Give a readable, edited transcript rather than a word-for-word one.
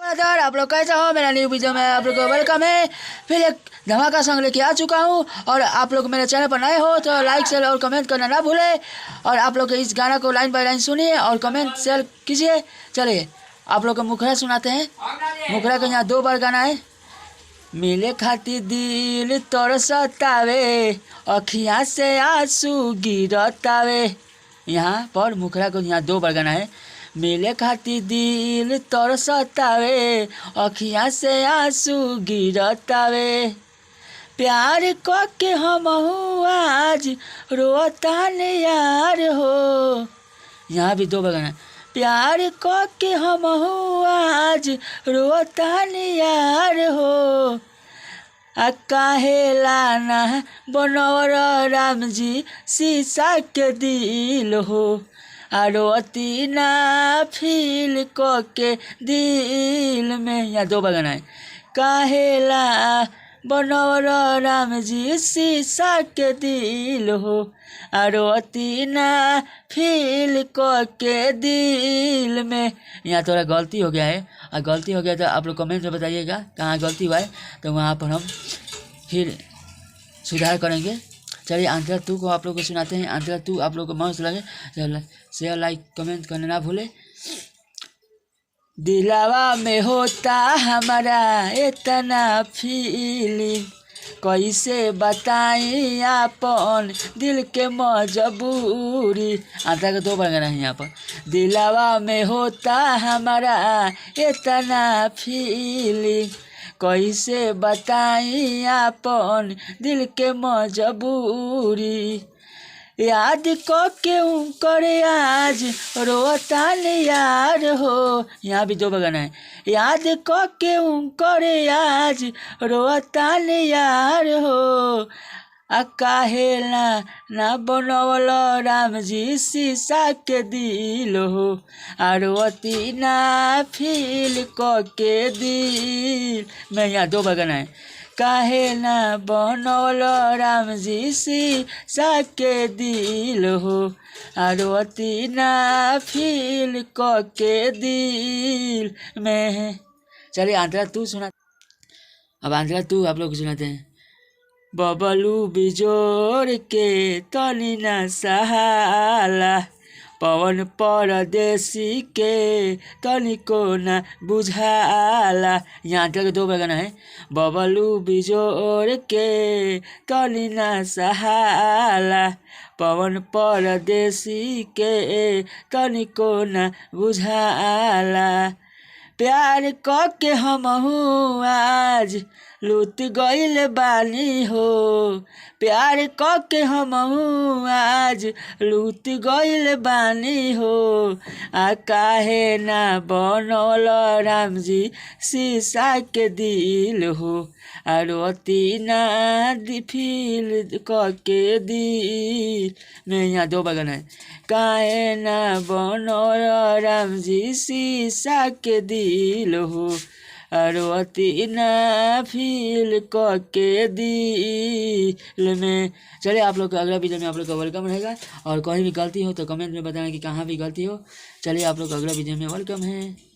Brother, आप लोग कैसे हो? मेरा न्यू वीडियो में आप लोग को वेलकम है। फिर एक धमाका सॉन्ग लेके आ चुका हूँ और आप लोग मेरे चैनल पर नए हो तो लाइक शेयर और कमेंट करना ना भूले। और आप लोग इस गाना को लाइन बाय लाइन सुनिए और कमेंट शेयर कीजिए। चलिए आप लोग को मुखड़ा सुनाते हैं। मुखड़ा का यहाँ 2 बार गाना है। मिले खातिर दिल तरसतावे, अखियाँ से आंसू गिरतावे। यहाँ पर मुखड़ा को यहाँ 2 बार गाना है। मिले खातिर दिल तरसतावे, अखियाँ से आंसू गिरतावे। प्यार के हमहू आज रोतान यार हो। यहाँ भी 2 बार गाना है। प्यार के हमहू आज रोतान यार हो। काहेला ना बनौर राम जी शीशा के दिल हो। रोती ना फील के दिल में। यहाँ 2 बार गाना है। काहेला बनौर राम जी शीशा के दिल हो। रोती ना फील के दिल में। यहाँ थोड़ा गलती हो गया है और गलती हो गया तो आप लोग कमेंट में बताइएगा कहाँ गलती हुआ है, तो वहाँ पर हम फिर सुधार करेंगे। चलिए आंतरा 2 को आप लोग को सुनाते हैं। आंतरा 2 आप लोग को मस्त लगे शेयर लाइक कमेंट करना ना भूले। दिलावा में होता हमारा इतना फीलिंग, कैसे बताई अपन दिल के मजबूरी। आंतरा का 2 बार गाना है यहाँ पर। दिलावा में होता हमारा इतना फीलिंग, कैसे बताई अपन दिल के मजबूरी। याद के करे आज रोतान यार हो। यहाँ भी 2 बार गाना है। याद के करे आज रोतान यार हो। काहेला ना बनौल राम जी शीशा के दिल हो। रोती ना फील के दिल में। यहाँ 2 बार गाना है। काहे ना बनौल राम जी शीशा के दिल हो। रोती ना फील के दिल में। चलिए आंतरा 2 सुना। अब आंतरा 2 आप लोग सुनाते हैं। बबलू बिजोर के तनी ना सहाला, पवन परदेसी के तनिको ना बुझाला। यहाँ आंतरा का 2 बार गाना है। बबलू बिजोर के तनी ना सहाला, पवन परदेसी के तनिको ना बुझाला। प्यार के हमहू आज लूट गइल बानी हो। प्यार के हमहू आज लूट गइल बानी हो। काहे ना बनौल राम जी शीशा के दिल हो। रोती ना फील के दिल में। यहाँ 2 बार गाना है। काहे ना बनौल राम जी शीशा के दिल हो। रोती ना फील के दिल में। चलिए आप लोग का अगला वीडियो में आप लोग का वेलकम रहेगा। और कहीं भी गलती हो तो कमेंट में बताना कि कहाँ भी गलती हो। चलिए आप लोग का अगला वीडियो में वेलकम है।